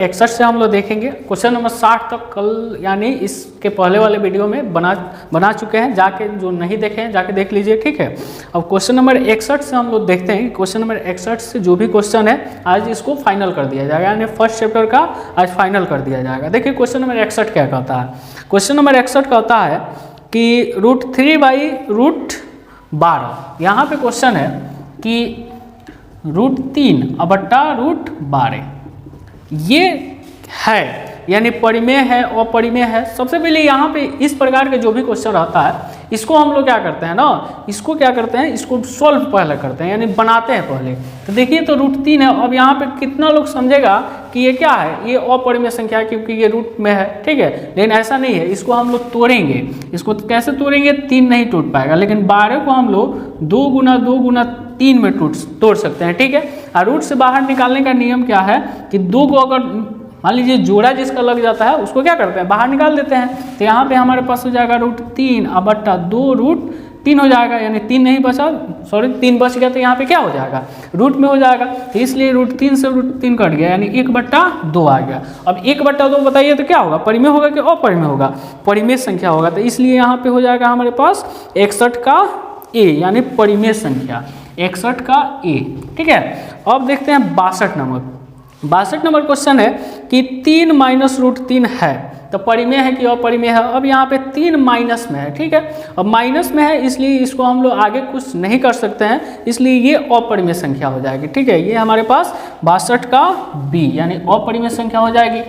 61 से हम लोग देखेंगे। क्वेश्चन नंबर 60 तक कल यानी इसके पहले वाले वीडियो में बना चुके हैं, जाके जो नहीं देखे हैं जाके देख लीजिए, ठीक है। अब क्वेश्चन नंबर 61 से हम लोग देखते हैं। क्वेश्चन नंबर 61 से जो भी क्वेश्चन है आज इसको फाइनल कर दिया जाएगा, यानी फर्स्ट चैप्टर का आज फाइनल कर दिया जाएगा। देखिए क्वेश्चन नंबर 61 क्या कहता है। क्वेश्चन नंबर 61 कहता है कि √3/√12। यहाँ पे क्वेश्चन है कि √3/√12 ये है, यानी परिमेय है अपरिमेय है। सबसे पहले यहाँ पे इस प्रकार के जो भी क्वेश्चन रहता है इसको हम लोग क्या करते हैं ना, इसको क्या करते हैं, इसको सॉल्व पहले करते हैं, यानी बनाते हैं पहले। तो देखिए तो √3 है। अब यहाँ पे कितना लोग समझेगा कि ये क्या है, ये अपरिमेय संख्या है क्योंकि ये रूट में है, ठीक है। लेकिन ऐसा नहीं है, इसको हम लोग तोड़ेंगे। इसको तो कैसे तोड़ेंगे, 3 नहीं टूट पाएगा, लेकिन 12 को हम लोग 2 गुना 2 गुना 3 में तोड़ सकते हैं, ठीक है। और रूट से बाहर निकालने का नियम क्या है कि 2 को अगर मान लीजिए जोड़ा जिसका लग जाता है उसको क्या करते हैं, बाहर निकाल देते हैं। तो यहाँ पे हमारे पास हो जाएगा √3/2 हो जाएगा, यानी 3 नहीं बचा, सॉरी 3 बच गया, तो यहाँ पे क्या हो जाएगा, रूट में हो जाएगा। तो इसलिए √3 से √3 कट गया, यानी 1/2 आ गया। अब 1/2 बताइए तो क्या होगा, परिमेय होगा कि अपरिमेय होगा, परिमेय संख्या होगा। तो इसलिए यहाँ पे हो जाएगा हमारे पास 61 का ए, यानी परिमेय संख्या 61 का ए, ठीक है। अब देखते हैं 62 नंबर। 62 नंबर क्वेश्चन है कि 3 माइनस √3 है, तो परिमेय है कि अपरिमेय है। अब यहाँ पे 3 माइनस में है, ठीक है। अब माइनस में है इसलिए इसको हम लोग आगे कुछ नहीं कर सकते हैं, इसलिए ये अपरिमेय संख्या हो जाएगी, ठीक है। ये हमारे पास 62 का बी, यानी अपरिमेय संख्या हो जाएगी।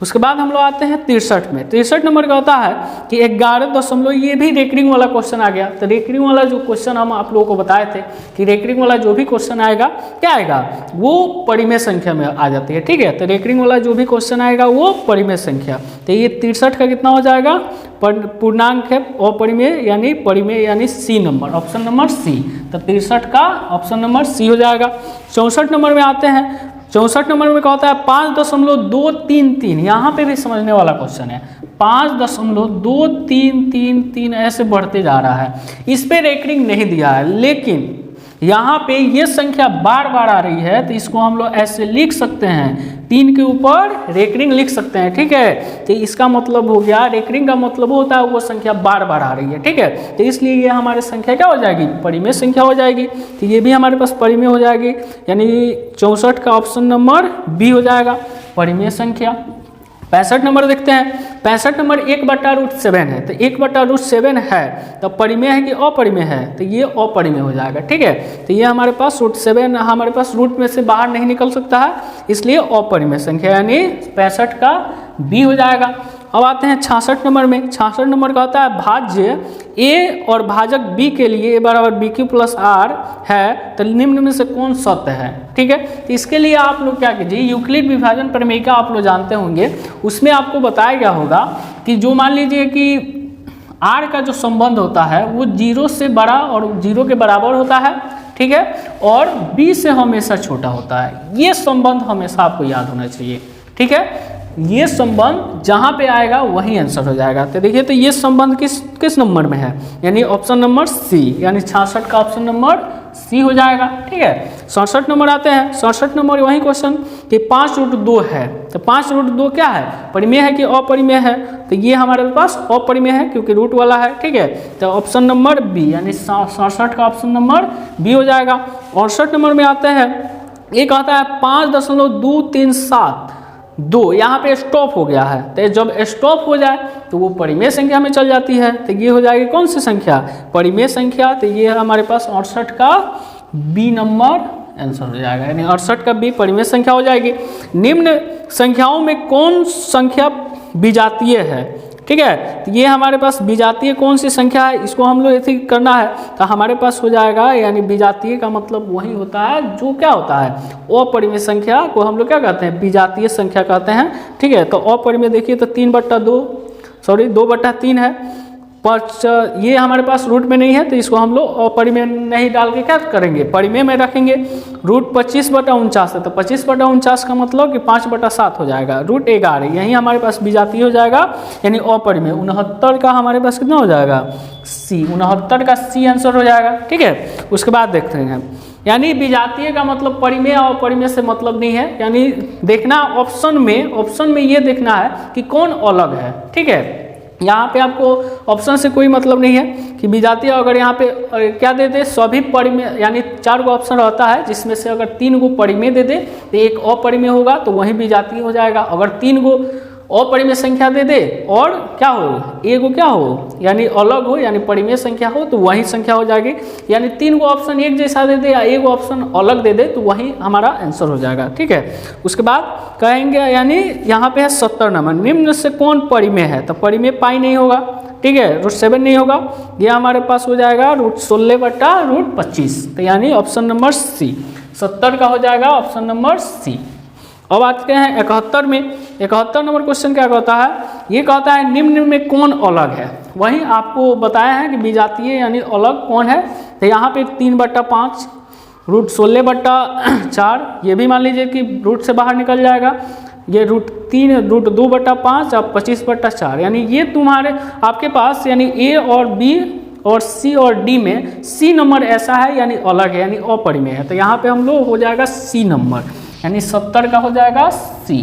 उसके बाद हम लोग आते हैं 63 में। 63 नंबर का होता है कि 11 ये भी रेकरिंग वाला क्वेश्चन आ गया। तो रेकरिंग वाला जो क्वेश्चन हम आप लोगों को बताए थे कि रेकरिंग वाला जो भी क्वेश्चन आएगा क्या आएगा, वो परिमेय संख्या में आ जाती है, ठीक है। तो रेकरिंग वाला जो भी क्वेश्चन आएगा वो परिमेय संख्या। तो ये 63 का कितना हो जाएगा, पूर्णांक है अपरिमेय यानी परिमेय, यानी C number, option number C. तो 63 का ऑप्शन नंबर सी हो जाएगा। 64 नंबर में आते हैं। 64 नंबर में क्या होता है 5.233, यहाँ पे भी समझने वाला क्वेश्चन है। 5.2333 ऐसे बढ़ते जा रहा है। इस पे रेकरिंग नहीं दिया है, लेकिन यहाँ पे ये संख्या बार बार आ रही है, तो इसको हम लोग ऐसे लिख सकते हैं, 3 के ऊपर रेकरिंग लिख सकते हैं, ठीक है। तो इसका मतलब हो गया, रेकरिंग का मतलब होता है वो संख्या बार बार आ रही है, ठीक है। तो इसलिए ये हमारी संख्या क्या हो जाएगी, परिमेय संख्या हो जाएगी। तो ये भी हमारे पास परिमेय हो जाएगी, यानी 64 का ऑप्शन नंबर बी हो जाएगा, परिमेय संख्या। 65 नंबर देखते हैं। 65 नंबर 1/√7 है, तो 1/√7 है तो परिमेय है कि अपरिमेय है, तो ये अपरिमेय हो जाएगा, ठीक है। तो ये हमारे पास √7 हमारे पास रूट में से बाहर नहीं निकल सकता है, इसलिए अपरिमेय संख्या, यानी 65 का बी हो जाएगा। अब आते हैं 66 नंबर में। 66 नंबर का होता है भाज्य ए और भाजक बी के लिए ए बराबर BQ + R है, तो निम्न में से कौन सत्य है, ठीक है। तो इसके लिए आप लोग क्या कीजिए, यूक्लिड विभाजन प्रमेय आप लोग जानते होंगे, उसमें आपको बताया गया होगा कि जो मान लीजिए कि R का जो संबंध होता है वो 0 से बड़ा और 0 के बराबर होता है, ठीक है, और B से हमेशा छोटा होता है। ये संबंध हमेशा आपको याद होना चाहिए, ठीक है। ये संबंध जहां पे आएगा वही आंसर हो जाएगा। तो देखिए तो ये संबंध किस नंबर में है, यानी ऑप्शन नंबर सी, यानी 66 का ऑप्शन नंबर सी हो जाएगा, ठीक है। 67 नंबर आते हैं। 67 नंबर वही क्वेश्चन कि 5√2 है, तो 5√2 क्या है, परिमेय है कि अपरिमेय है। तो ये हमारे पास अपरिमेय है क्योंकि रूट वाला है, ठीक है। तो ऑप्शन नंबर बी, यानी 67 का ऑप्शन नंबर बी हो जाएगा। 68 नंबर में आते हैं। एक आता है 5.237 यहाँ पे स्टॉप हो गया है, तो जब स्टॉप हो जाए तो वो परिमेय संख्या में चल जाती है। तो ये हो जाएगी कौन सी संख्या, परिमेय संख्या। तो ये हमारे पास 68 का बी नंबर आंसर हो जाएगा, यानी 68 का बी परिमेय संख्या हो जाएगी। निम्न संख्याओं में कौन संख्या विजातीय है, ठीक है। तो ये हमारे पास विजातीय कौन सी संख्या है, इसको हम लोग ऐसे करना है। तो हमारे पास हो जाएगा, यानी विजातीय का मतलब वही होता है जो क्या होता है, अपरिमेय संख्या को हम लोग क्या कहते हैं, विजातीय संख्या कहते हैं, ठीक है। तो अपरिमेय देखिए तो 2/3 है, ये हमारे पास रूट में नहीं है, तो इसको हम लोग अपरिमेय नहीं डाल के क्या करेंगे, परिमेय में रखेंगे। रूट 25/49 है, तो 25/49 का मतलब कि 5/7 हो जाएगा। रूट 11 यही हमारे पास विजातीय हो जाएगा, यानी अपरिमेय। 69 का हमारे पास कितना हो जाएगा, सी, 69 का सी आंसर हो जाएगा, ठीक है। उसके बाद देखते हैं यानी विजातीय का मतलब परिमेय और परिमेय से मतलब नहीं है, यानी देखना ऑप्शन में ये देखना है कि कौन अलग है। ठीक है, यहाँ पे आपको ऑप्शन से कोई मतलब नहीं है कि विजातीय, अगर यहाँ पे क्या दे दे सभी परिमेय, यानी 4 गो ऑप्शन रहता है जिसमें से अगर 3 गो परिमेय दे दे तो एक अपरिमेय होगा तो वही विजातीय हो जाएगा। अगर 3 गो अपरिमेय संख्या दे दे और क्या हो, एगो क्या हो यानी अलग हो यानी परिमेय संख्या हो तो वही संख्या हो जाएगी। यानी 3 गो ऑप्शन एक जैसा दे दे या एगो ऑप्शन अलग दे दे तो वही हमारा आंसर हो जाएगा। ठीक है, उसके बाद कहेंगे यानी यहाँ पे है 70 नंबर, निम्न से कौन परिमेय है, तो परिमेय पाई नहीं होगा। ठीक है, √7 नहीं होगा, ये हमारे पास हो जाएगा √16/√25, तो यानी ऑप्शन नंबर सी 70 का हो जाएगा ऑप्शन नंबर सी। अब आते हैं 71 में। 71 नंबर क्वेश्चन क्या कहता है, ये कहता है निम्न में कौन अलग है। वहीं आपको बताया है कि विजातीय यानी अलग कौन है, तो यहाँ पे 3/5 √16/4, ये भी मान लीजिए कि रूट से बाहर निकल जाएगा, ये √2/5 और 25/4, यानी ये तुम्हारे आपके पास यानी ए और बी और सी और डी में सी नंबर ऐसा है यानी अलग है यानी अपरिमेय है, तो यहाँ पे हम लोग हो जाएगा सी नंबर, यानी 70 का हो जाएगा सी।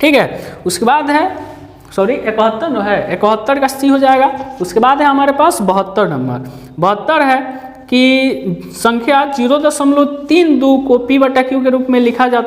ठीक है, उसके बाद है 71 है, 71 का सी हो जाएगा। उसके बाद है हमारे पास 72 नंबर। 72 है कि संख्या 0.32 को p/q के रूप में लिखा जा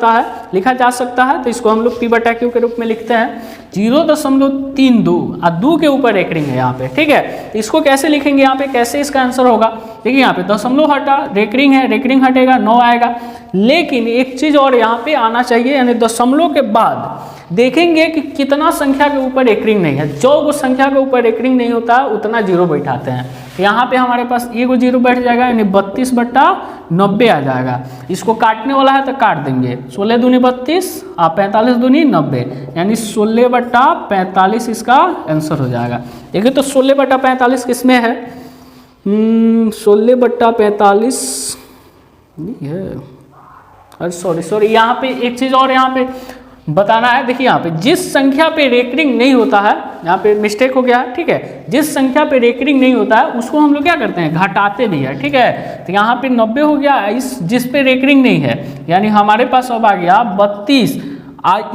सकता है, तो इसको हम लोग p/q के रूप में लिखते हैं। 0.32 और 2 के ऊपर एक रिंग है यहाँ पे। ठीक है, तो इसको कैसे लिखेंगे, यहाँ पे कैसे इसका आंसर होगा, देखिए यहाँ पे दशमलव हटा, रेकरिंग है, रेकरिंग हटेगा 9 आएगा। लेकिन एक चीज और यहाँ पे आना चाहिए, यानी दशमलव के बाद देखेंगे कि कितना संख्या के ऊपर एक रिंग नहीं है। जो वो संख्या के ऊपर एक रिंग नहीं होता उतना 0 बैठाते हैं। यहाँ पे हमारे पास एगो 0 बैठ जाएगा यानी 32/90 आ जाएगा। इसको काटने वाला है तो काट देंगे, 16 दूनी 32 और 45 दूनी 90, यानी 16/45 इसका आंसर हो जाएगा। देखिए तो 16/45 किसमें है, 16/45 है, अरे सॉरी यहाँ पे एक चीज़ और यहाँ पे बताना है। देखिए यहाँ पे जिस संख्या पे रेकरिंग नहीं होता है, यहाँ पे मिस्टेक हो गया है। ठीक है, जिस संख्या पे रेकरिंग नहीं होता है उसको हम लोग क्या करते हैं, घटाते भी है। ठीक है, तो यहाँ पे 90 हो गया, इस जिस पे रेकरिंग नहीं है, यानी हमारे पास अब आ गया 32।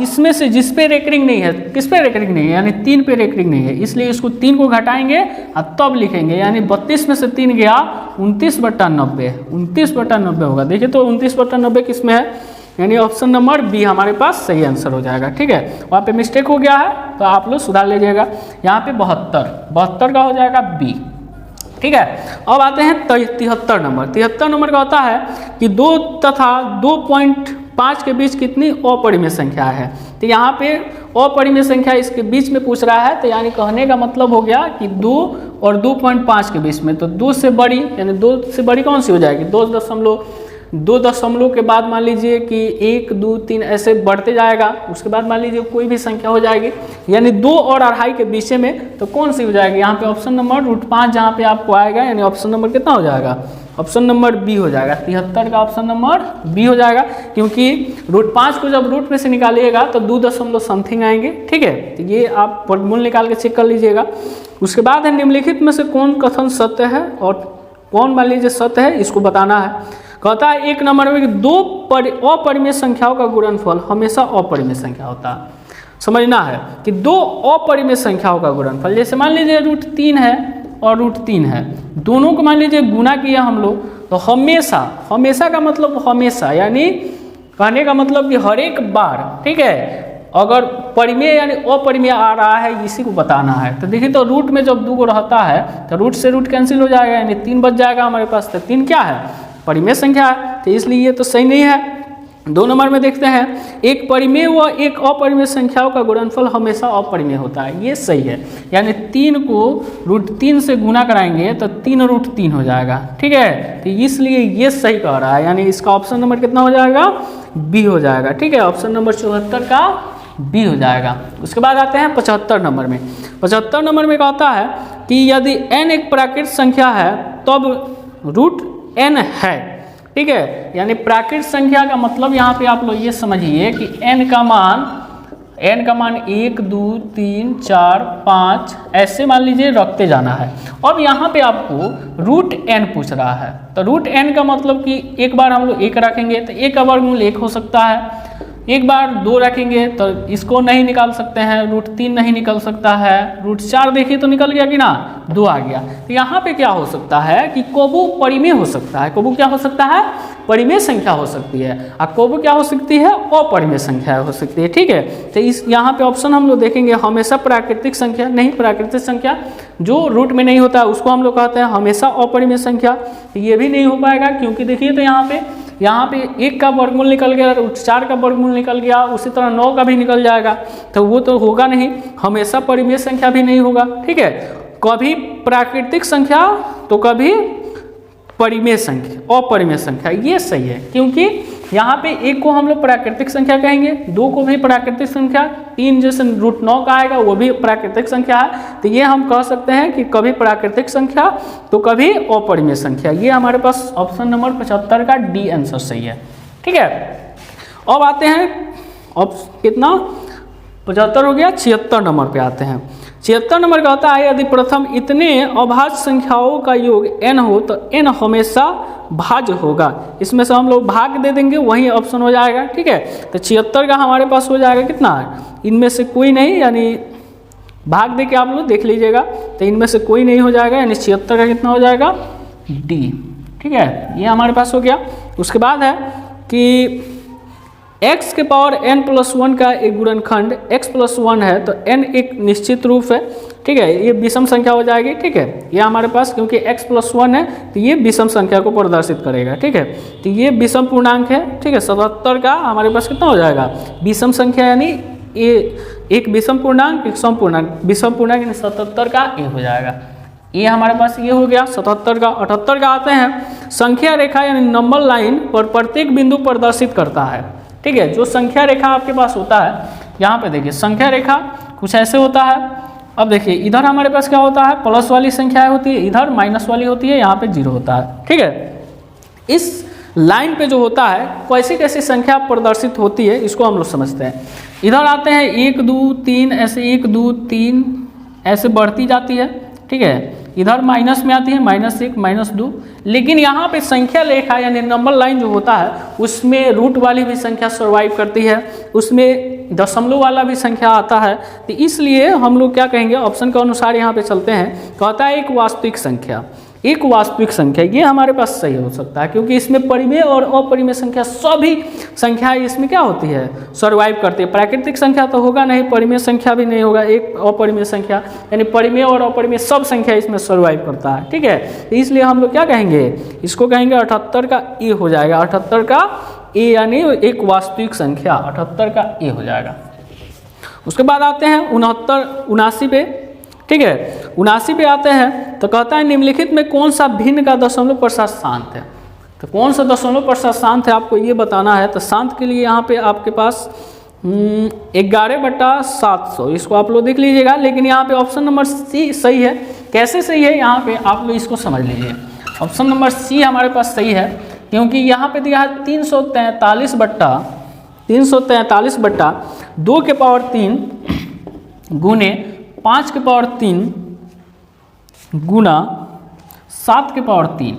इसमें से जिस पे रेकरिंग नहीं है, किस पे रेकरिंग नहीं है, यानी 3 पे रेकरिंग नहीं है, इसलिए इसको 3 को घटाएंगे और तब लिखेंगे, यानी 32 में से 3 गया 29/90, 29/90 होगा। देखिए तो 29/90 किस में है, यानी ऑप्शन नंबर बी हमारे पास सही आंसर हो जाएगा। ठीक है, वहाँ पे मिस्टेक हो गया है तो आप लोग सुधार लीजिएगा। यहाँ पे 72 का हो जाएगा बी। ठीक है, अब आते हैं 73 नंबर। 73 नंबर का होता है कि 2 तथा 2.5 के बीच कितनी अपरिमेय संख्या है। तो यहाँ पे अपरिमेय संख्या इसके बीच में पूछ रहा है, तो यानी कहने का मतलब हो गया कि 2 और 2.5 के बीच में, तो 2 से बड़ी, यानी 2 से बड़ी कौन सी हो जाएगी, 2 दशमलव के बाद मान लीजिए कि 1 2 3 ऐसे बढ़ते जाएगा। उसके बाद मान लीजिए कोई भी संख्या हो जाएगी, यानी 2 और 2.5 के बीच में, तो कौन सी हो जाएगी, यहाँ पे ऑप्शन नंबर √5 जहाँ पे आपको आएगा, यानी ऑप्शन नंबर कितना हो जाएगा, ऑप्शन नंबर बी हो जाएगा। 73 का ऑप्शन नंबर बी हो जाएगा, क्योंकि √5 को जब रूट में से निकालिएगा तो 2 दशमलव समथिंग आएंगे। ठीक है, तो ये आप वर्गमूल निकाल के चेक कर लीजिएगा। उसके बाद है निम्नलिखित में से कौन कथन सत्य है और कौन मान लीजिए सत्य है, इसको बताना है। कहता है 1 नंबर में कि 2 अपरिमेय संख्याओं का गुणनफल हमेशा अपरिमेय संख्या होता है। समझना है कि 2 अपरिमेय संख्याओं का गुणनफल, जैसे मान लीजिए √3 है और √3 है, दोनों को मान लीजिए गुना किया हम लोग, तो हमेशा का मतलब हमेशा, यानी कहने का मतलब कि हर एक बार, ठीक है, अगर परिमेय यानी अपरिमेय आ रहा है इसी को बताना है। तो देखिए तो रूट में जब 2 को रहता है तो रूट से रूट कैंसिल हो जाएगा, यानी 3 बच जाएगा हमारे पास। तो 3 क्या है, परिमेय संख्या है, तो इसलिए ये तो सही नहीं है। 2 नंबर में देखते हैं, एक परिमेय व एक अपरिमेय संख्याओं का गुणनफल हमेशा अपरिमेय होता है, ये सही है। यानी 3 को √3 से गुना कराएंगे तो 3 √3 हो जाएगा। ठीक है, तो इसलिए ये सही कह रहा है, यानी इसका ऑप्शन नंबर कितना हो जाएगा, बी हो जाएगा। ठीक है, ऑप्शन नंबर 74 का बी हो जाएगा। उसके बाद आते हैं 75 नंबर में। 75 नंबर में कहता है कि यदि n एक प्राकृत संख्या है तब √n है। ठीक है, यानी प्राकृत संख्या का मतलब यहाँ पे आप लोग ये समझिए कि n का मान n का मान 1 2 3 4 5 ऐसे मान लीजिए रखते जाना है। अब यहाँ पे आपको रूट n पूछ रहा है, तो रूट n का मतलब कि एक बार हम लोग 1 रखेंगे तो 1 का वर्गमूल 1 हो सकता है, एक बार 2 रखेंगे तो इसको नहीं निकाल सकते हैं, रूट 3 नहीं निकल सकता है, रूट 4 देखिए तो निकल गया कि ना, 2 आ गया। तो यहाँ पे क्या हो सकता है कि कोबू परिमेय हो सकता है। कोबू क्या हो सकता है? परिमेय संख्या हो सकती है। और कोबू क्या हो सकती है? अपरिमेय संख्या हो सकती है। ठीक है, तो इस यहाँ पे ऑप्शन हम लोग देखेंगे हमेशा प्राकृतिक संख्या, नहीं प्राकृतिक संख्या जो रूट में नहीं होता है उसको हम लोग कहते हैं हमेशा अपरिमेय संख्या। ये भी नहीं हो पाएगा क्योंकि देखिए तो यहाँ पे 1 का वर्गमूल निकल गया, 4 का वर्गमूल निकल गया, उसी तरह 9 का भी निकल जाएगा, तो वो तो होगा नहीं, हमेशा परिमेय संख्या भी नहीं होगा। ठीक है, कभी प्राकृतिक संख्या तो कभी परिमेय संख्या, अपरिमेय संख्या, ये सही है क्योंकि यहाँ पे 1 को हम लोग प्राकृतिक संख्या कहेंगे, 2 को भी प्राकृतिक संख्या, 3 जैसे रूट 9 का आएगा वो भी प्राकृतिक संख्या है। तो ये हम कह सकते हैं कि कभी प्राकृतिक संख्या तो कभी अपरिमेय संख्या। ये हमारे पास ऑप्शन नंबर 75 का डी आंसर सही है। ठीक है, अब आते हैं अब कितना 75 हो गया, 76 नंबर पे आते हैं। 76 नंबर का होता है यदि प्रथम इतने अभाज्य संख्याओं का योग n हो तो n हमेशा भाज्य होगा। इसमें से हम लोग भाग दे देंगे, वही ऑप्शन हो जाएगा। ठीक है, तो 76 का हमारे पास हो जाएगा कितना, इनमें से कोई नहीं, यानी भाग दे के आप लोग देख लीजिएगा, तो इनमें से कोई नहीं हो जाएगा, यानी 76 का कितना हो जाएगा, डी। ठीक है, ये हमारे पास हो गया। उसके बाद है कि x के पावर n+1 का एक गुणनखंड x+1 है तो n एक निश्चित रूप है। ठीक है, ये विषम संख्या हो जाएगी। ठीक है, ये हमारे पास क्योंकि x+1 है तो ये विषम संख्या को प्रदर्शित करेगा। ठीक है, तो ये विषम पूर्णांक है। ठीक है, 77 का हमारे पास कितना हो जाएगा, विषम संख्या, यानी ये एक विषम पूर्णांक एक सम पूर्णांक, विषम पूर्णांक यानी 77 का ए हो जाएगा। ये हमारे पास ये हो गया 77 का। 78 का आते हैं संख्या रेखा यानी नंबर लाइन पर प्रत्येक बिंदु प्रदर्शित करता है। ठीक है, जो संख्या रेखा आपके पास होता है, यहाँ पे देखिए संख्या रेखा कुछ ऐसे होता है। अब देखिए इधर हमारे पास क्या होता है, प्लस वाली संख्याएं होती है, इधर माइनस वाली होती है, यहाँ पे 0 होता है। ठीक है, इस लाइन पे जो होता है कैसी कैसी संख्या प्रदर्शित होती है इसको हम लोग समझते हैं। इधर आते हैं 1 2 3 ऐसे 1 2 3 ऐसे बढ़ती जाती है। ठीक है, इधर माइनस में आती है -1 -2, लेकिन यहाँ पे संख्या रेखा यानी नंबर लाइन जो होता है उसमें रूट वाली भी संख्या सर्वाइव करती है, उसमें दशमलव वाला भी संख्या आता है। तो इसलिए हम लोग क्या कहेंगे, ऑप्शन के अनुसार यहाँ पे चलते हैं, कहता है एक वास्तविक संख्या, एक वास्तविक संख्या, ये हमारे पास सही हो सकता है क्योंकि इसमें परिमेय और अपरिमेय संख्या सभी संख्याएं इसमें क्या होती है, सर्वाइव करती है। प्राकृतिक संख्या तो होगा नहीं, परिमेय संख्या भी नहीं होगा, एक अपरिमेय संख्या, यानी परिमेय और अपरिमेय सब संख्या इसमें सर्वाइव करता है। ठीक है, इसलिए हम लोग क्या कहेंगे, इसको कहेंगे 78 का ए हो जाएगा। 78 का ए यानी एक वास्तविक संख्या, 78 का ए हो जाएगा। उसके बाद आते हैं 79 पे। ठीक है, 79 पे आते हैं तो कहता है निम्नलिखित में कौन सा भिन्न का दशमलव प्रसाद शांत है। तो कौन सा दशमलव प्रसाद शांत है आपको ये बताना है। तो शांत के लिए यहाँ पे आपके पास 11/700, इसको आप लोग देख लीजिएगा, लेकिन यहाँ पे ऑप्शन नंबर सी सही है। कैसे सही है, यहाँ पे आप लोग इसको समझ लीजिए। ऑप्शन नंबर सी हमारे पास सही है क्योंकि यहाँ पे दिया है 343/2 के पावर 3 गुने 5 के पावर 3 गुना 7 के पावर 3।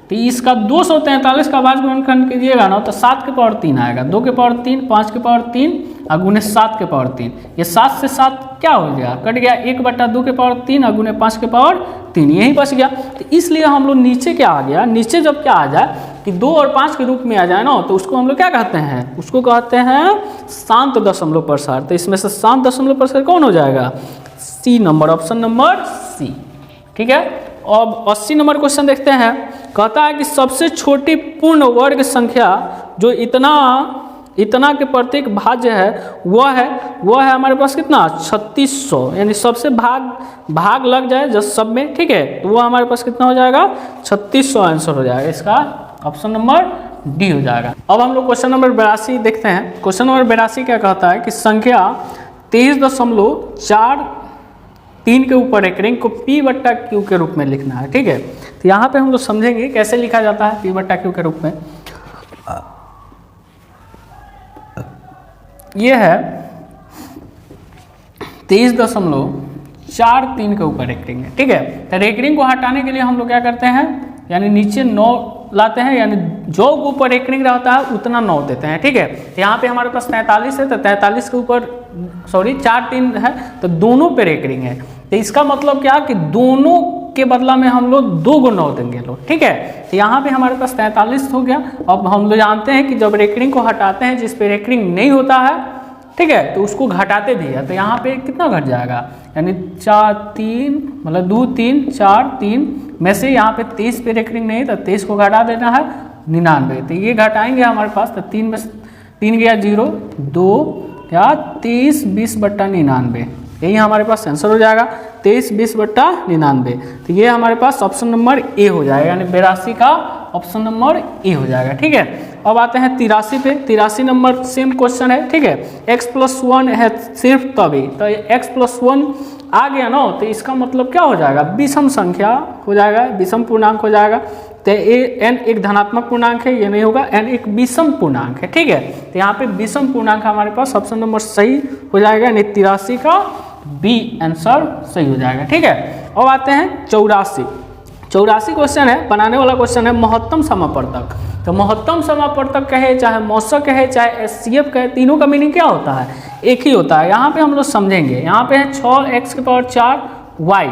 तो इसका 243 का भाज्य गुणनखंड कीजिएगा ना तो 7 के पावर 3 आएगा, 2 के पावर 3 5 के पावर 3 और गुने 7 के पावर 3। ये 7 से 7 क्या हो गया, कट गया, 1/2 के पावर 3 और गुने 5 के पावर 3, यही बच गया। तो इसलिए हम लोग नीचे क्या आ गया, नीचे जब क्या आ जाए कि 2 और 5 के रूप में आ जाए ना तो उसको हम लोग क्या कहते हैं, उसको कहते हैं शांत दशमलव प्रसार। तो इसमें से शांत दशमलव प्रसार कौन हो जाएगा, C number, option number C. ठीक है, अब 80 नंबर क्वेश्चन देखते हैं। कहता है कि सबसे छोटी पूर्ण वर्ग संख्या जो इतना के प्रत्येक भाज्य है वह है हमारे पास कितना 3600, यानी सबसे भाग लग जाए जब सब में। ठीक है, तो वो हमारे पास कितना हो जाएगा 3600 आंसर हो जाएगा, इसका ऑप्शन नंबर डी हो जाएगा। अब हम लोग क्वेश्चन नंबर 82 देखते हैं। क्वेश्चन नंबर 82 क्या कहता है कि संख्या 23.43 के ऊपर एक रिंग को P/Q के रूप में लिखना है। ठीक है, तो यहाँ पे हम लोग समझेंगे कैसे लिखा जाता है P/Q के रूप में। ये है 23.43 के ऊपर रेकरिंग है। ठीक है, तो रेकरिंग को हटाने के लिए हम लोग क्या करते हैं, यानी नीचे 9 लाते हैं, यानी जो ऊपर रेकरिंग रहता है उतना 9 देते हैं। ठीक है, तो यहाँ पे हमारे पास 43 है, तो 43 के ऊपर 4 3 है, तो दोनों पे रेकरिंग है। तो इसका मतलब क्या कि दोनों के बदला में हम लोग 2 को 9 देंगे लोग। ठीक है, तो यहाँ पे हमारे पास 43 हो गया। अब हम लोग जानते हैं कि जब रेकरिंग को हटाते हैं, जिस पे रेकरिंग नहीं होता है, ठीक है, तो उसको घटाते भी है, तो यहाँ पे कितना घट जाएगा, यानी 4 3 मतलब 2 3 4 3 में से यहाँ पे 23 पे रेकरिंग नहीं, तो 23 को घटा देना है 99, तो ये घटाएंगे हमारे पास, तो 3 में 3 गया 0 2 या 23 20/99, यही हमारे पास आंसर हो जाएगा 23 20/99। तो ये हमारे पास ऑप्शन नंबर ए हो जाएगा, यानी 82 का ऑप्शन नंबर ए हो जाएगा। ठीक है, अब आते हैं 83 पे। 83 नंबर सेम क्वेश्चन है। ठीक है, x+1 है सिर्फ तभी, तो x+1 आ गया ना, तो इसका मतलब क्या हो जाएगा, विषम संख्या हो जाएगा, विषम पूर्णांक हो जाएगा। तो n एक धनात्मक पूर्णांक है, ये नहीं होगा, n एक विषम पूर्णांक है। ठीक है, तो यहाँ पे विषम पूर्णांक हमारे पास ऑप्शन नंबर सही हो जाएगा, यानी 83 का बी आंसर सही हो जाएगा। ठीक है, अब आते हैं 84 क्वेश्चन है, बनाने वाला क्वेश्चन है महत्तम समापर्तक। तो महत्तम समापर्तक कहे, चाहे मौसक कहे, चाहे SCF कहे, तीनों का मीनिंग क्या होता है, एक ही होता है। यहाँ पे हम लोग समझेंगे, यहाँ पे है 6x⁴y,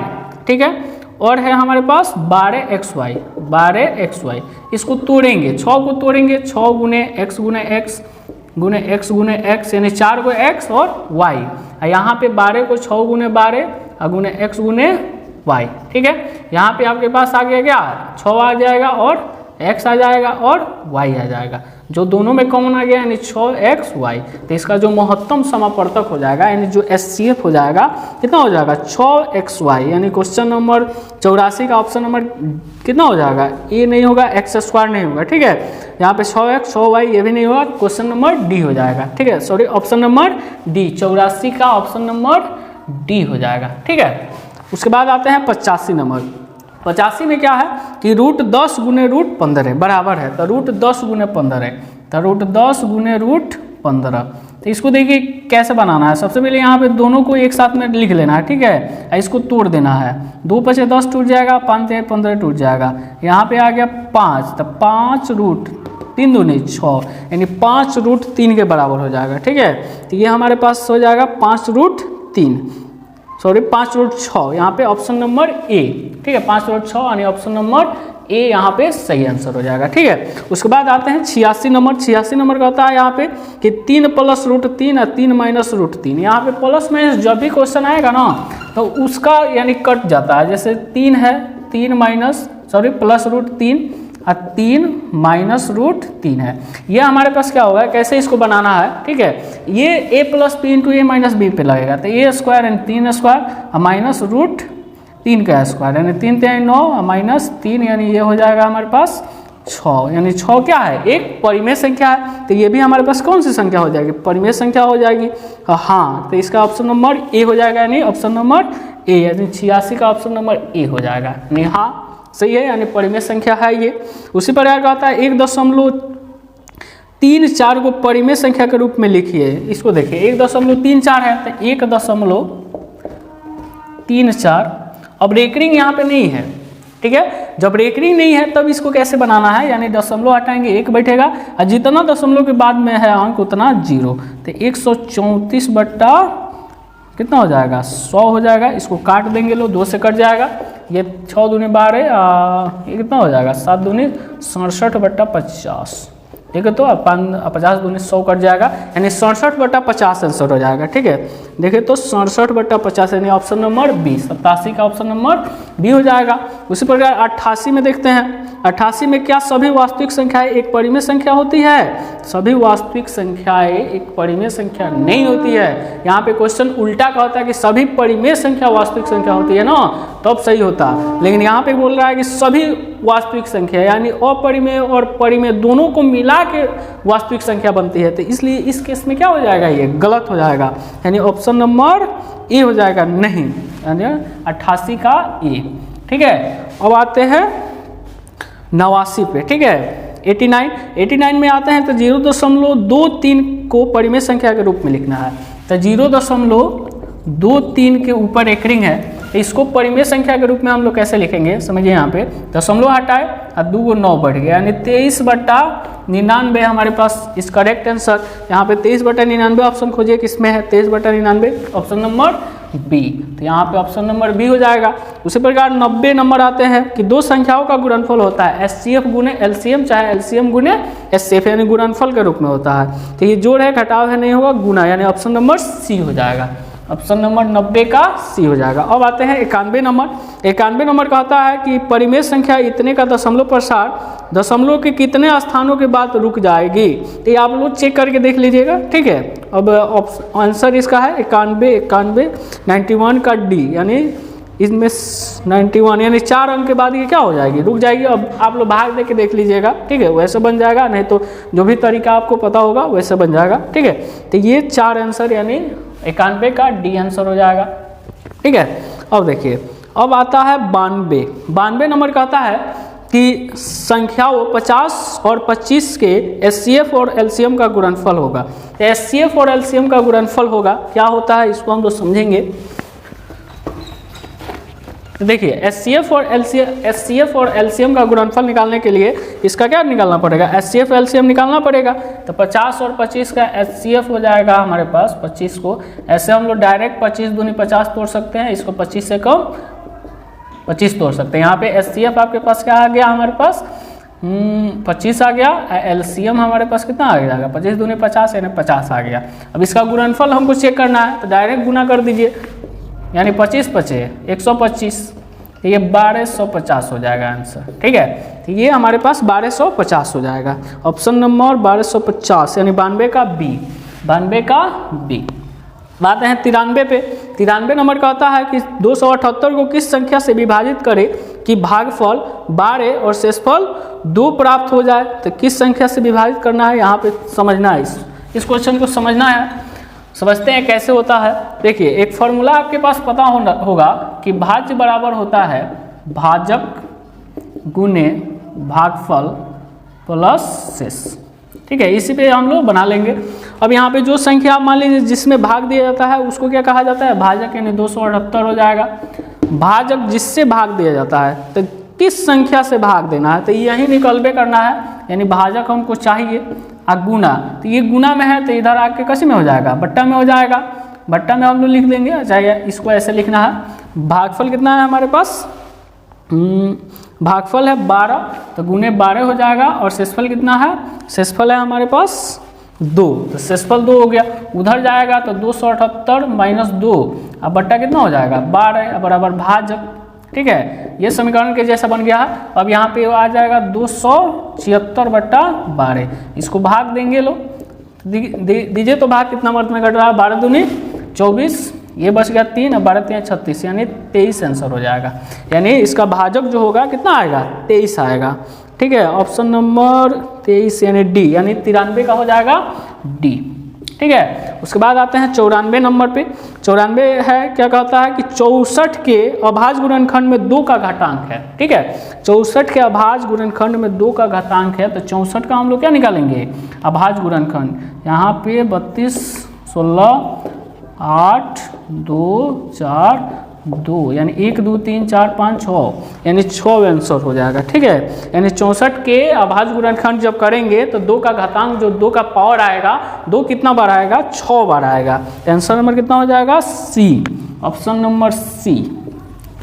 ठीक है, और है हमारे पास 12xy, इसको तोड़ेंगे, 6 को तोड़ेंगे, 6 गुने x गुने x गुने x गुने x, यानी 4 को x और y, यहाँ पे 12 को 6 गुने 12 और गुने x गुने y। ठीक है, यहाँ पे आपके पास आ गया क्या, 6 आ जाएगा और x आ जाएगा और y आ जाएगा, जो दोनों में कॉमन आ गया, यानी 6xy। तो इसका जो महत्तम समापर्तक हो जाएगा, यानी जो SCF हो जाएगा, कितना हो जाएगा 6xy, यानी क्वेश्चन नंबर 84 का ऑप्शन नंबर कितना हो जाएगा, ए नहीं होगा, x² नहीं होगा। ठीक है, यहाँ पे 6x 6y ये भी नहीं होगा, क्वेश्चन नंबर डी हो जाएगा। ठीक है, सॉरी, ऑप्शन नंबर डी, 84 का ऑप्शन नंबर डी हो जाएगा। ठीक है, उसके बाद आते हैं 85 नंबर। 85 में क्या है कि √10 गुने √15 है, बराबर है, तो √10 गुने 15 है, तो √10 गुने √15। तो इसको देखिए कैसे बनाना है। सबसे पहले यहाँ पे दोनों को एक साथ में लिख लेना है। ठीक है, इसको तोड़ देना है, 2 × 5 = 10 टूट जाएगा, 5 × 15 टूट जाएगा, यहाँ पे आ गया 5, तो 5 √3 दूनी 6, यानी 5 √3 के बराबर हो जाएगा। ठीक है, तो ये हमारे पास हो जाएगा 5 √3, सॉरी 5 √6, यहाँ पे ऑप्शन नंबर ए। ठीक है, 5 √6 यानी ऑप्शन नंबर ए यहाँ पे सही आंसर हो जाएगा। ठीक है, उसके बाद आते हैं 86 नंबर। 86 नंबर का होता है यहाँ पे कि 3 + √3 और 3 - √3। यहाँ पे प्लस माइनस जब भी क्वेश्चन आएगा ना, तो उसका यानी कट जाता है, जैसे 3 है, 3 प्लस √3 और 3 - √3 है, ये हमारे पास क्या होगा, कैसे इसको बनाना है। ठीक है, ये a + b × a - b पे लगेगा, तो a² यानी 3² और माइनस √3 का स्क्वायर, यानी 3 × 3 = 9 और -3, यानी ये हो जाएगा हमारे पास 6, यानी 6 क्या है, एक परिमेय संख्या है, तो ये भी हमारे पास कौन सी संख्या हो जाएगी, परिमेय संख्या हो जाएगी। हाँ, तो इसका ऑप्शन नंबर ए हो जाएगा, यानी ऑप्शन नंबर ए, यानी 86 का ऑप्शन नंबर ए हो जाएगा। यानी हाँ सही है, यानी परिमेय संख्या है ये। उसी प्रकार का होता है 1.34 को परिमेय संख्या के रूप में लिखिए। इसको देखिए 1.34 है, तो 1.34, अब रेकरिंग यहाँ पे नहीं है। ठीक है, जब रेकरिंग नहीं है तब इसको कैसे बनाना है, यानी दशमलव हटाएंगे 1 बैठेगा, और जितना दशमलव के बाद में है अंक उतना 0, तो 134 बट्टा कितना हो जाएगा 100 हो जाएगा। इसको काट देंगे, लो 2 से कट जाएगा, ये 6 दूनी 12, ये कितना हो जाएगा 7 दूनी 67/50। ठीक है, तो 50 दूनी 100 कट जाएगा, यानी 67/50 आंसर हो जाएगा। ठीक है, देखिए तो 67/50 यानी ऑप्शन नंबर बी, 87 का ऑप्शन नंबर बी हो जाएगा। उसी प्रकार 88 में देखते हैं। 88 में क्या सभी वास्तविक संख्याएं एक परिमेय संख्या होती है, सभी वास्तविक संख्याएं एक परिमेय संख्या नहीं होती है। यहाँ पे क्वेश्चन उल्टा का होता है कि सभी परिमेय संख्या वास्तविक संख्या होती है ना, तब सही होता, लेकिन यहाँ पे बोल रहा है कि सभी वास्तविक संख्या, यानी अपरिमेय और परिमेय दोनों को मिला के वास्तविक संख्या बनती है, तो इसलिए इस केस में क्या हो जाएगा, ये गलत हो जाएगा, यानी ऑप्शन नंबर ए हो जाएगा, नहीं, यानी 88 का ए। ठीक है, अब आते हैं 89 पे। ठीक है, 89 में आते हैं, तो 0.23 को परिमेय संख्या के रूप में लिखना है, तो 0.23 2 3 के ऊपर एक रिंग है तो इसको परिमेय संख्या के रूप में हम लोग कैसे लिखेंगे, समझिए यहाँ पे दशमलव हटाए और 2 को 9 बढ़ गया, यानी 23/99 हमारे पास इस करेक्ट आंसर। यहाँ पे 23/99 ऑप्शन खोजिए किसमें है, 23/99 ऑप्शन नंबर बी, तो यहाँ पे ऑप्शन नंबर बी हो जाएगा। उसी प्रकार 90 नंबर आते हैं कि दो संख्याओं का गुणनफल होता है एचसीएफ गुने एलसीएम चाहे एलसीएम गुने एचसीएफ, यानी गुणनफल के रूप में होता है। तो ये जोड़ है घटाव है नहीं होगा, गुना, यानी ऑप्शन नंबर सी हो जाएगा, ऑप्शन नंबर 90 का सी हो जाएगा। अब आते हैं 91 नंबर। 91 नंबर कहता है कि परिमेय संख्या इतने का दशमलव प्रसार दशमलव के कितने स्थानों के बाद रुक जाएगी, तो ये आप लोग चेक करके देख लीजिएगा, ठीक है। अब आंसर इसका है 91 91 का डी, यानी इसमें 91 यानी 4 अंक के बाद ये क्या हो जाएगी, रुक जाएगी। अब आप लोग भाग दे के देख लीजिएगा, ठीक है, वैसे बन जाएगा, नहीं तो जो भी तरीका आपको पता होगा वैसे बन जाएगा, ठीक है। तो ये 4 आंसर यानी 91 का डी आंसर हो जाएगा, ठीक है। अब देखिए, अब आता है 92 नंबर कहता है कि संख्याओं 50 और 25 के एचसीएफ और एलसीएम का गुणनफल होगा। एचसीएफ और एलसीएम का गुणनफल होगा, क्या होता है इसको हम लोग समझेंगे। देखिए एचसीएफ और एलसीएम का गुणनफल निकालने के लिए इसका क्या निकालना पड़ेगा, एचसीएफ एलसीएम निकालना पड़ेगा। तो 50 और 25 का एचसीएफ हो जाएगा हमारे पास 25 को, ऐसे हम लोग डायरेक्ट 25 दूनी 50 तोड़ सकते हैं, इसको 25 से कम 25 तोड़ सकते हैं। यहाँ पे एचसीएफ आपके पास क्या आ गया, हमारे पास 25 आ गया, एलसीएम हमारे पास कितना आ जाएगा 25 दूनी 50 यानी 50 आ गया। अब इसका गुणनफल हमको चेक करना है तो डायरेक्ट गुना कर दीजिए, यानी 25 25 125, तो ये 1250 हो जाएगा आंसर, ठीक है। तो ये हमारे पास 1250 हो जाएगा, ऑप्शन नंबर 1250 यानी 92 का बी, 92 का बी। बात है 93 पे। 93 नंबर कहता है कि 278 को किस संख्या से विभाजित करें कि भागफल 12 और शेषफल 2 प्राप्त हो जाए। तो किस संख्या से विभाजित करना है यहाँ पे समझना है, इस क्वेश्चन को समझना है। समझते हैं कैसे होता है। देखिए एक फॉर्मूला आपके पास पता होगा कि भाज्य बराबर होता है भाजक गुने भागफल प्लस शेष, ठीक है। इसी पे हम लोग बना लेंगे। अब यहाँ पे जो संख्या मान लीजिए जिसमें भाग दिया जाता है उसको क्या कहा जाता है, भाजक, यानी 278 हो जाएगा। भाजक जिससे भाग दिया जाता है तो किस संख्या से भाग देना है, तो यही निकलबे करना है, यानी भाजक हमको चाहिए। गुना, तो ये गुना में है तो इधर आके कैसे में हो जाएगा, बट्टा में हो जाएगा। बट्टा में हम लोग लिख देंगे, चाहिए इसको ऐसे लिखना है। भागफल कितना है हमारे पास, भागफल है 12, तो गुने 12 हो जाएगा। और शेषफल कितना है, शेषफल है हमारे पास 2, तो शेषफल 2 हो गया। उधर जाएगा तो 278 माइनस 2, अब बट्टा कितना हो जाएगा 12 बराबर भाजक, ठीक है। ये समीकरण के जैसा बन गया है। अब यहाँ पे आ जाएगा 276/12, इसको भाग देंगे लो, दीजिए तो भाग कितना वर्त में घट रहा है, 12 दूनी 24, ये बच गया 3, अब 12 3 36, यानी 23 आंसर हो जाएगा। यानी इसका भाजक जो होगा कितना आएगा 23 आएगा, ठीक है। ऑप्शन नंबर 23 यानी डी, यानी 93 का हो जाएगा डी, ठीक है। उसके बाद आते हैं 94 नंबर पे। 94 है, क्या कहता है कि 64 के अभाज्य गुणनखंड में 2 का घातांक है, ठीक है। 64 के अभाज्य गुणनखंड में 2 का घातांक है, तो 64 का हम लोग क्या निकालेंगे, अभाज्य गुणनखंड। यहाँ पे 32 16 8 2 4 2, यानी 1 2 3 4 5 6, यानी 6 आंसर हो जाएगा, ठीक है। यानी 64 के अभाज्य गुणनखंड जब करेंगे तो 2 का घातांक जो 2 का पावर आएगा, 2 कितना बार आएगा 6 बार आएगा। आंसर नंबर कितना हो जाएगा सी, ऑप्शन नंबर सी,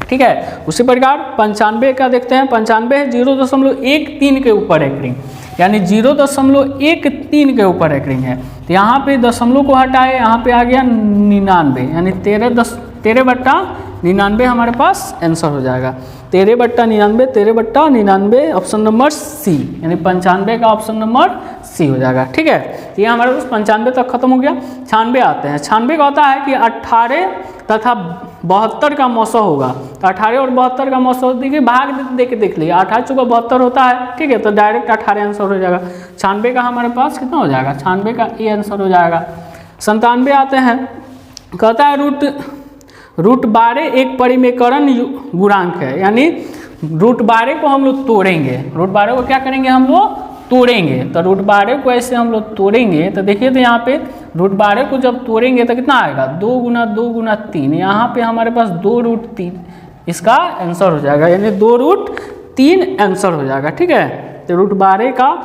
ठीक है। उसी प्रकार 95 का देखते हैं। 95 है 0.13 के ऊपर एक रिंग, यानी 0.13 के ऊपर एक रिंग है। तो यहाँ पे दशमलव को हटाए, यहाँ पे आ गया 99, यानी 13/99 हमारे पास आंसर हो जाएगा। 13/99 ऑप्शन नंबर सी, यानी 95 का ऑप्शन नंबर सी हो जाएगा, ठीक है। तो ये हमारे पास 95 तक खत्म हो गया। 96 आते हैं। 96 का होता है कि 18 तथा 72 का मौसो होगा। तो 18 और 72 का मौसो, देखिए भाग दे के देख लीजिए, 18 चुका 72 होता है, ठीक है। तो डायरेक्ट 18 आंसर हो जाएगा। 96 का हमारे पास कितना हो जाएगा, 96 का ए आंसर हो जाएगा। 97 आते हैं, कहता है रूट 12 एक परिमेयकरण गुणांक है, यानी रूट 12 को हम लोग तोड़ेंगे। रूट 12 को क्या करेंगे हम लोग तोड़ेंगे तो रूट 12 को ऐसे हम लोग तोड़ेंगे तो देखिए, तो यहाँ पे रूट 12 को जब तोड़ेंगे तो कितना आएगा, 2 गुना 2 गुना 3, यहाँ पे हमारे पास 2 रूट 3 इसका आंसर हो जाएगा, यानी 2 रूट 3 आंसर हो जाएगा। ठीक है, तो रूट 12 का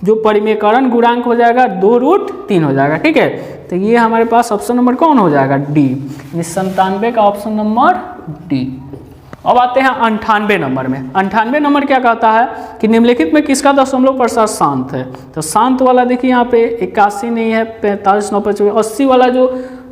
जो परिमेयकरण गुणांक हो जाएगा 2 रूट 3 हो जाएगा। ठीक है, तो ये हमारे पास ऑप्शन नंबर कौन हो जाएगा, डी, 97 का ऑप्शन नंबर डी। अब आते हैं 98 नंबर में। 98 नंबर क्या कहता है कि निम्नलिखित में किसका दशमलव प्रसार शांत है। तो शांत वाला देखिए यहाँ पे 81 नहीं है, 45, 9, 55, 80 वाला जो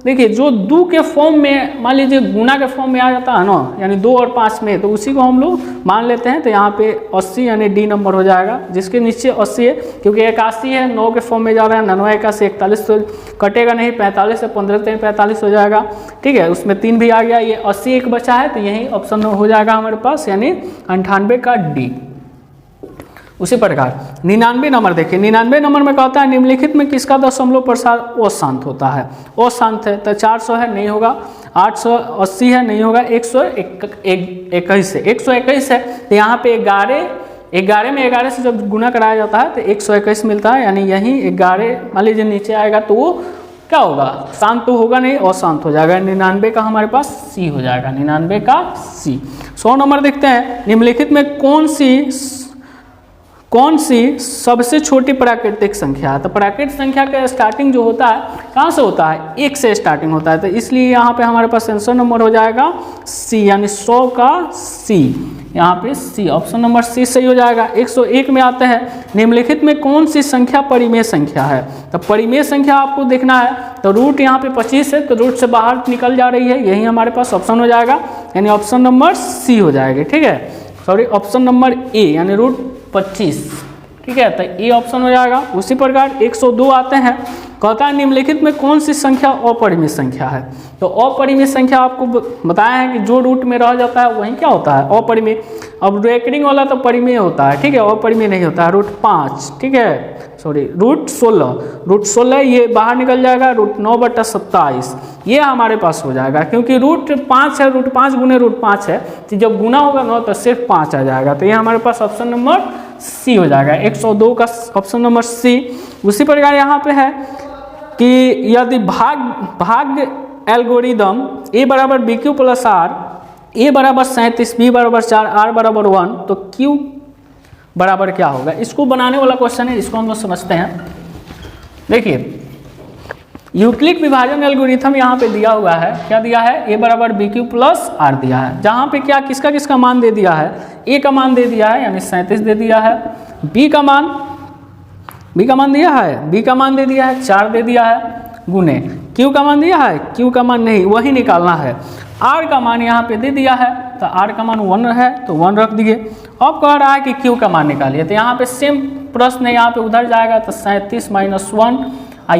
देखिए जो 2 के फॉर्म में मान लीजिए गुना के फॉर्म में आ जाता है ना, यानी 2 और 5 में, तो उसी को हम लोग मान लेते हैं। तो यहाँ पे 80 यानी डी नंबर हो जाएगा, जिसके नीचे 80 है, क्योंकि 81 है 9 के फॉर्म में जा रहा है, 99 81 41 तो कटेगा नहीं, 45 से 15 से 45 हो जाएगा। ठीक है, उसमें 3 भी आ गया, ये 80 एक बचा है, तो यही ऑप्शन हो जाएगा हमारे पास, यानी 98 का डी। उसी प्रकार 99 नंबर देखिए, 99 नंबर में कहता है निम्नलिखित में किसका दशमलव प्रसार अशांत होता है। अशांत है तो 400 है, नहीं होगा। 880 है, नहीं होगा। 121 है, 121 है, तो यहाँ पे 11 में 11 से जब गुना कराया जाता है तो 121 मिलता है, यानी यही 11 मान लीजिए नीचे आएगा तो वो क्या होगा, शांत तो होगा नहीं, अशांत हो जाएगा। 99 का हमारे पास सी हो जाएगा, 99 का सी। 100 नंबर देखते हैं, निम्नलिखित में कौन सी सबसे छोटी प्राकृतिक संख्या है। तो प्राकृतिक संख्या का स्टार्टिंग जो होता है कहाँ से होता है, 1 से स्टार्टिंग होता है, तो इसलिए यहाँ पे हमारे पास आंसर नंबर हो जाएगा सी, यानी 100 का सी। यहाँ पे सी, ऑप्शन नंबर सी सही हो जाएगा। 101 में आते हैं, निम्नलिखित में कौन सी संख्या परिमेय संख्या है। तो परिमेय संख्या आपको देखना है, तो रूट यहाँ पे 25 है, तो रूट से बाहर निकल जा रही है, यही हमारे पास ऑप्शन हो जाएगा, यानी ऑप्शन नंबर सी हो जाएगी। ठीक है, सॉरी ऑप्शन नंबर ए, यानी रूट 25। ठीक है, तो ये ऑप्शन हो जाएगा। उसी प्रकार 102 आते हैं, कहता है निम्नलिखित में कौन सी संख्या अपरिमेय संख्या है। तो अपरिमेय संख्या आपको बताया है कि जो रूट में रह जाता है वही क्या होता है, अपरिमेय। अब रेकरिंग वाला तो परिमेय होता है, ठीक है, अपरिमेय नहीं होता है। रूट 5, ठीक है, सॉरी रूट 16 ये बाहर निकल जाएगा, रूट 9/27 ये हमारे पास हो जाएगा, क्योंकि रूट 5 है, रूट 5 गुने रूट 5 है, तो जब गुना होगा 9 तो सिर्फ 5 आ जाएगा, तो ये हमारे पास ऑप्शन नंबर सी हो जाएगा, 102 का ऑप्शन नंबर सी। उसी प्रकार यहाँ पे है कि यदि भाग एल्गोरिदम ए बराबर बी क्यू प्लस आर, ए बराबर 37, बी बराबर 4, आर बराबर 1, तो क्यू बराबर क्या होगा। इसको बनाने वाला क्वेश्चन है, इसको हम लोग समझते हैं। देखिए यूक्लिड विभाजन एल्गोरिथम यहाँ पे दिया हुआ है, क्या दिया है, ए बराबर बी क्यू प्लस आर दिया है, जहाँ पे क्या किसका मान दे दिया है, ए का मान दे दिया है, यानी 37 दे दिया है, बी का मान दे दिया है 4 दे दिया है, गुने क्यू का मान दिया है, क्यू का मान नहीं, वही निकालना है। आर का मान यहाँ पे दे दिया है, तो आर का मान 1 है, तो 1 रख दिए। अब कह रहा है कि क्यू का मान निकालिए, तो यहाँ पे सेम प्रश्न यहाँ पे उधर जाएगा, तो 37 - 1,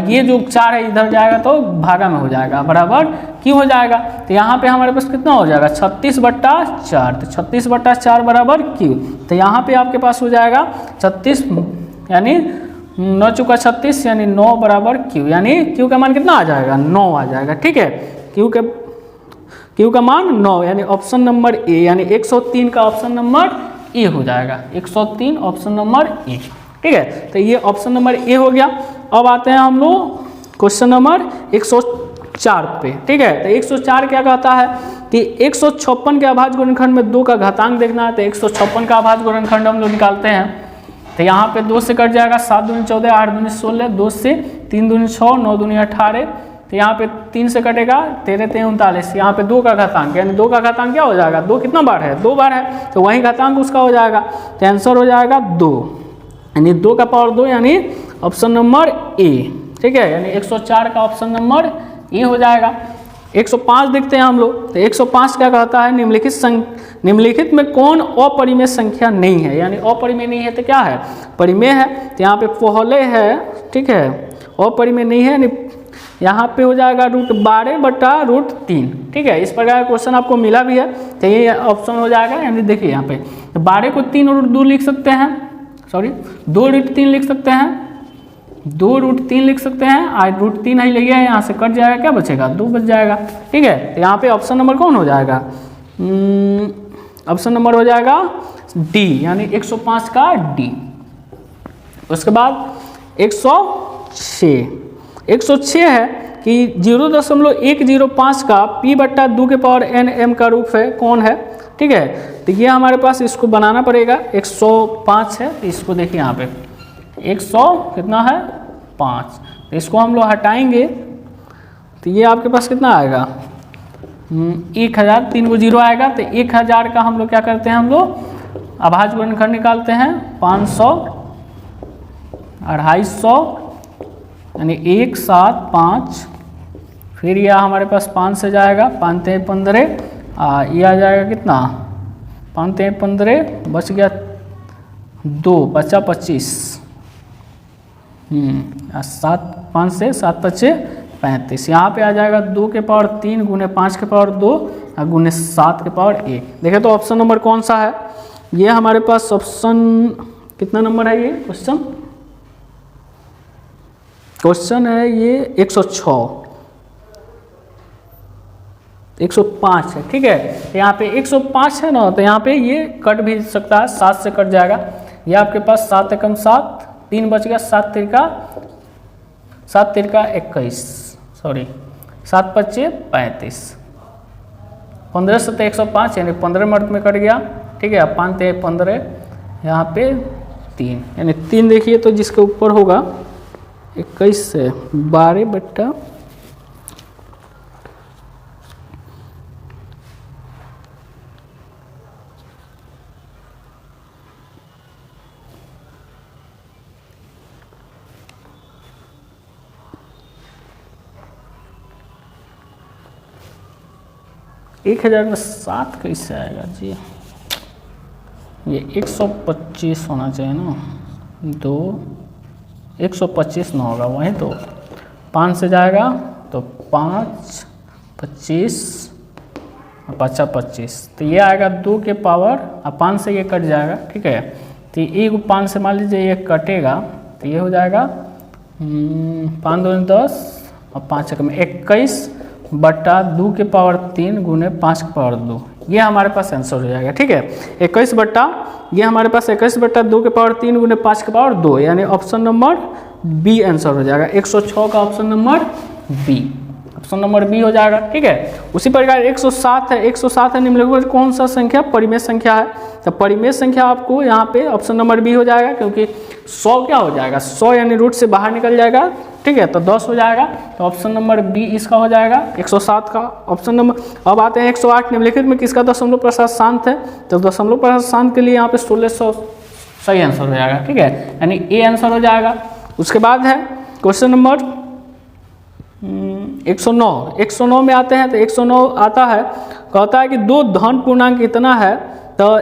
ये जो 4 है इधर जाएगा तो भागा में हो जाएगा, बराबर क्यू हो जाएगा। तो यहाँ पे हमारे पास कितना हो जाएगा, 36/4, तो 36/4 बराबर क्यू। तो यहाँ पे आपके पास हो जाएगा 36, यानी 9 चुका 36, यानी 9 बराबर क्यू, यानी क्यू का मान कितना आ जाएगा, 9 आ जाएगा। ठीक है, क्यू का मान 9, यानी ऑप्शन नंबर ए, यानी 103 का ऑप्शन नंबर ए हो जाएगा, 103 ऑप्शन नंबर ए। ठीक है, तो ये ऑप्शन नंबर ए हो गया। अब आते हैं हम लोग क्वेश्चन नंबर 104 पे। ठीक है, तो 104 क्या कहता है कि 156 के अभाज्य गुणनखंड में 2 का घातांक देखना है, तो 156 का अभाज्य गुणनखंड हम लोग निकालते हैं। तो यहाँ पे 2 से कट जाएगा, 7 दूनी 14, 8 दूनी 16, 2 से 3 दूनी 6, 9 दूनी 18, तो यहाँ पे 3 से कटेगा, 13 - 3 = 39, यहाँ पे 2 का घातांक, यानी 2 का घातांक क्या हो जाएगा, 2 कितना बार है, 2 बार है, तो वही घातांक उसका हो जाएगा, तो आंसर हो जाएगा 2, यानी 2 का पावर 2, यानी ऑप्शन नंबर ए। ठीक है, यानी 104 का ऑप्शन नंबर ए हो जाएगा। 105 देखते हैं हम लोग, तो 105 क्या कहता है, निम्नलिखित में कौन अपरिमेय संख्या नहीं है, यानी अपरिमेय नहीं है तो क्या है, परिमेय है, तो यहाँ पे पहले है। ठीक है, अपरिमेय नहीं है, यानी यहाँ पे हो जाएगा √12/√3। ठीक है, इस प्रकार का क्वेश्चन आपको मिला भी है, तो ये ऑप्शन हो जाएगा, यानी देखिए यहाँ पे 12 को 3 और 2 लिख सकते हैं, सॉरी 2√3 लिख सकते हैं, 2√3 लिख सकते हैं, आज √3 ही लगे हैं, यहाँ से कट जाएगा, क्या बचेगा, 2 बच जाएगा। ठीक है, तो यहाँ पे ऑप्शन नंबर कौन हो जाएगा, ऑप्शन नंबर हो जाएगा डी, यानी 105 का डी। उसके बाद 106 है कि 0.105 का p/2 का रूप है, कौन है, ठीक है। तो ये हमारे पास इसको बनाना पड़ेगा, 105 है, तो इसको देखिए यहाँ पे 100 कितना है 5, तो इसको हम लोग हटाएंगे तो ये आपके पास कितना आएगा 1000, 3 को 0 आएगा, तो 1000 का हम लोग क्या करते हैं, हम लोग अभाज्य गुणनखंड निकालते हैं 500, 250, यानी 175, फिर यह हमारे पास 5 से जाएगा, 5 3 15, ये आ जाएगा कितना 5 3 15, बच गया 2, बचा 25, 7 5 से 7 5 35, यहाँ पे आ जाएगा 2 के पावर 3 गुने 5 के पावर 2 और गुने 7 के पावर 1। देखें तो ऑप्शन नंबर कौन सा है, ये हमारे पास ऑप्शन कितना नंबर है, ये क्वेश्चन है ये 105 है, ठीक है। तो यहाँ पे 105 है ना, तो यहाँ पे ये कट भी सकता है, 7 से कट जाएगा, ये आपके पास 7 एकम 7, 3 बच गया, 7 तिरका 21, सॉरी 7 5 35, 15 से 105 यानी 15 मर्द में कट गया, ठीक है। 5 3 15, यहाँ पे 3, यानी 3 देखिए तो जिसके ऊपर होगा 21 से 12 बट्टा 1000 में 7 कैसे आएगा जी, ये 125 होना चाहिए ना, 125 ना होगा, वहीं तो 5 से जाएगा तो 5 25 और 5 25, तो ये आएगा 2 के पावर, और 5 से ये कट जाएगा, ठीक है। तो ये 5 से मान लीजिए ये कटेगा, तो ये हो जाएगा 5 2 10 और 5 में 21 बट्टा 2 के पावर 3 गुने 5 के पावर 2, ये हमारे पास आंसर हो जाएगा, ठीक है। 21 बट्टा, ये हमारे पास 21 बट्टा 2 के पावर 3 गुने 5 के पावर 2, यानी ऑप्शन नंबर बी आंसर हो जाएगा। 106 का option number B, option number B हो जाएगा, ठीक है। उसी प्रकार 107 है, 107 है निम्नलिखित कौन सा संख्या परिमेय संख्या है, तो परिमेय संख्या आपको यहाँ पे ऑप्शन नंबर बी हो जाएगा, क्योंकि 100 क्या हो जाएगा, 100 यानी रूट से बाहर निकल जाएगा, ठीक है, तो 10 हो जाएगा, तो ऑप्शन नंबर बी इसका हो जाएगा 107 का ऑप्शन नंबर। अब आते हैं 108, निम्नलिखित में किसका दशमलव प्रसाद शांत है, तो दशमलव प्रसाद शांत के लिए यहाँ पे 1600 सही आंसर हो जाएगा, ठीक है, यानी ए आंसर हो जाएगा। उसके बाद है क्वेश्चन नंबर 109 में आते हैं, तो 109 आता है, कहता है कि 2 धन पूर्णांक इतना है, तो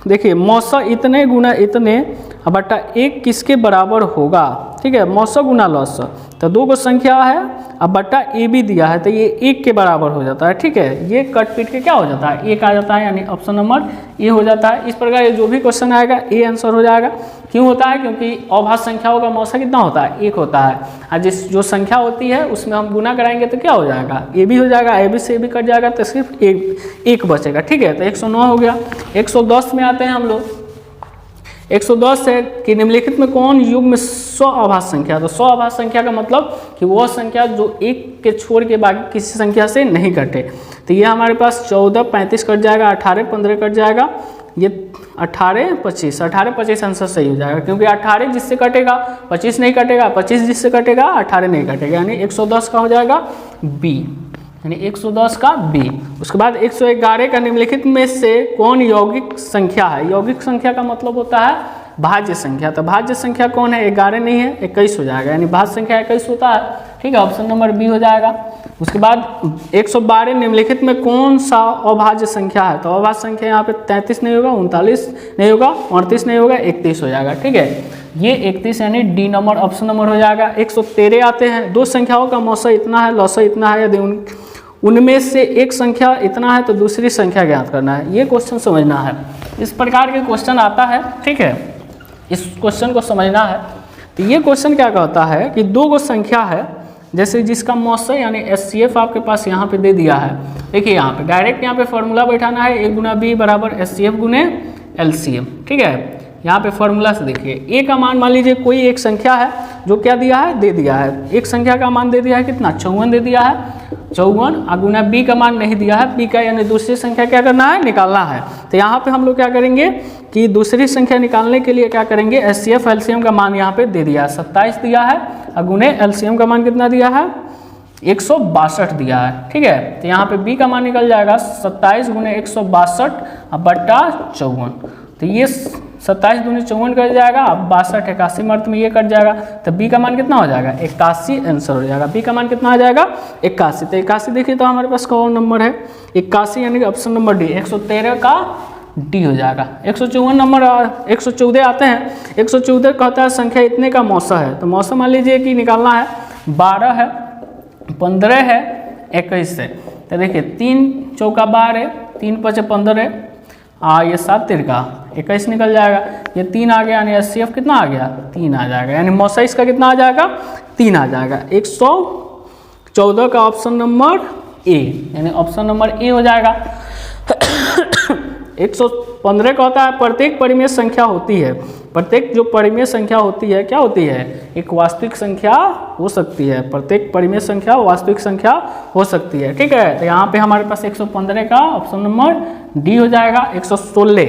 देखिए मौसा इतने गुना इतने बट्टा 1 किसके बराबर होगा, ठीक है, मौसा गुना लौसा, तो 2 को संख्या है अब बट्टा ए भी दिया है, तो ये 1 के बराबर हो जाता है, ठीक है, ये कट पीट के क्या हो जाता है 1 आ जाता है, यानी ऑप्शन नंबर ए हो जाता है। इस प्रकार जो भी क्वेश्चन आएगा ए आंसर हो जाएगा। क्यों होता है, क्योंकि अभाज्य संख्याओं का मौसा कितना होता है 1 होता है, और जो संख्या होती है उसमें हम गुना कराएंगे तो क्या हो जाएगा ए भी हो जाएगा, ए भी से भी कट जाएगा, तो सिर्फ एक बचेगा, ठीक है। तो 109 हो गया। 110 में आते हैं हम लोग, 110 है कि निम्नलिखित में कौन युग्म में 100 अभाज्य संख्या, तो 100 अभाज्य संख्या का मतलब कि वह संख्या जो 1 के छोड़ के बाकी किसी संख्या से नहीं कटे, तो ये हमारे पास 14 35 कट जाएगा, 18 15 कट जाएगा, ये 18 25 आंसर सही हो जाएगा, क्योंकि 18 जिससे कटेगा 25 नहीं कटेगा, 25 जिससे कटेगा 18 नहीं कटेगा, यानी 110 का हो जाएगा बी, यानी 110 का बी। उसके बाद 111 का निम्नलिखित में से कौन यौगिक संख्या है, यौगिक संख्या का मतलब होता है भाज्य संख्या, तो भाज्य संख्या कौन है 11 नहीं है 21 हो जाएगा, यानी भाज्य संख्या 21 होता है, ठीक है, ऑप्शन नंबर बी हो जाएगा। उसके बाद 112 निम्नलिखित में कौन सा अभाज्य संख्या है, तो अभाज्य संख्या यहाँ पे 33 नहीं होगा, 39 नहीं होगा, 38 नहीं होगा, 31 हो जाएगा, ठीक है, ये 31 यानी डी नंबर ऑप्शन नंबर हो जाएगा। 113 आते हैं, 2 संख्याओं का मौसा इतना है लौसा इतना है, यदि उनमें से एक संख्या इतना है तो दूसरी संख्या ज्ञात करना है, ये क्वेश्चन समझना है। इस प्रकार के क्वेश्चन आता है, ठीक है, इस क्वेश्चन को समझना है। तो ये क्वेश्चन क्या कहता है कि 2 गो संख्या है, जैसे जिसका मौसा यानी एचसीएफ आपके पास यहाँ पे दे दिया है, देखिए यहाँ पे डायरेक्ट यहाँ पे फॉर्मूला बैठाना है, a गुना बी बराबर एचसीएफ गुने एलसीएम, ठीक है, यहाँ पे फॉर्मूला से देखिए, ए का मान मान लीजिए कोई एक संख्या है जो क्या दिया है, दे दिया है, एक संख्या का मान दे दिया है कितना, 54 दे दिया है, 54 अगुना बी का मान नहीं दिया है, बी का यानी दूसरी संख्या क्या करना है, निकालना है। तो यहाँ पे हम लोग क्या करेंगे कि दूसरी संख्या निकालने के लिए क्या करेंगे, एचसीएफ एलसीएम का मान यहाँ पे दे दिया है, 27 दिया है, अगुने एलसीएम का मान कितना दिया है, 162 दिया है। ठीक है, तो यहाँ पे बी का मान निकल जाएगा 27 गुने 162 बट्टा 54। तो ये 27 दूनी 54 कट जाएगा, अब 62 81 अर्थ में ये कट जाएगा, तो बी का मान कितना हो जाएगा, 81 आंसर हो जाएगा। बी का मान कितना आ जाएगा, 81। तो 81 देखिए तो हमारे पास कौन नंबर है, 81 यानी कि ऑप्शन नंबर डी, 113 का डी हो जाएगा। 154 नंबर 114 आते हैं, 114 कहता है संख्या इतने का मौसा है, तो मौसा मान लीजिए कि निकालना है, 12 है, 15 है, 21 है। तो देखिए 3 चौका 12, 3 पचे 15 है, ये 7 तिरका 21 निकल जाएगा, ये 3 आ गया यानी एचसीएफ कितना आ गया, 3 आ जाएगा, यानी मौसा इसका कितना आ जाएगा, 3 आ जाएगा। 114 का ऑप्शन नंबर ए, यानी ऑप्शन नंबर ए हो जाएगा। 115 का होता है प्रत्येक परिमेय संख्या होती है, प्रत्येक जो परिमेय संख्या होती है क्या होती है, एक वास्तविक संख्या हो सकती है, प्रत्येक परिमेय संख्या वास्तविक संख्या हो सकती है। ठीक है, तो यहाँ पे हमारे पास 115 का ऑप्शन नंबर डी हो जाएगा। 116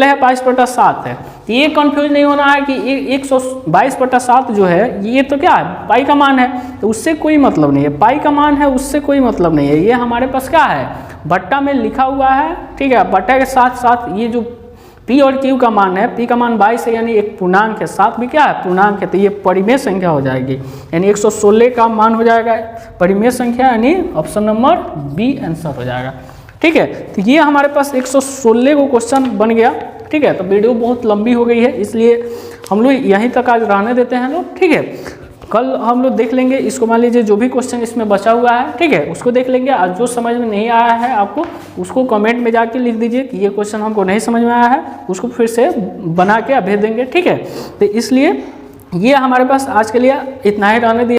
है 22/7 है, तो ये कंफ्यूज नहीं होना है कि 122/7 जो है ये तो क्या है, पाई का मान है, तो उससे कोई मतलब नहीं है, पाई का मान है उससे कोई मतलब नहीं है, ये हमारे पास क्या है, बट्टा में लिखा हुआ है। ठीक है, बट्टा के साथ साथ ये जो पी और क्यू का मान है, पी का मान 22 है यानी एक पूर्णांक है, साथ भी क्या है, पूर्णांक है, तो ये परिमेय संख्या हो जाएगी, यानी 116 का मान हो जाएगा परिमेय संख्या, यानी ऑप्शन नंबर बी आंसर हो जाएगा। ठीक है, तो ये हमारे पास 116 को क्वेश्चन बन गया। ठीक है, तो वीडियो बहुत लंबी हो गई है, इसलिए हम लोग यहीं तक आज रहने देते हैं लोग। ठीक है, कल हम लोग देख लेंगे इसको, मान लीजिए जो भी क्वेश्चन इसमें बचा हुआ है, ठीक है, उसको देख लेंगे। आज जो समझ में नहीं आया है आपको, उसको कमेंट में जाके लिख दीजिए कि ये क्वेश्चन हमको नहीं समझ में आया है, उसको फिर से बना के भेज देंगे। ठीक है, तो इसलिए ये हमारे पास आज के लिए इतना ही रहने दिया।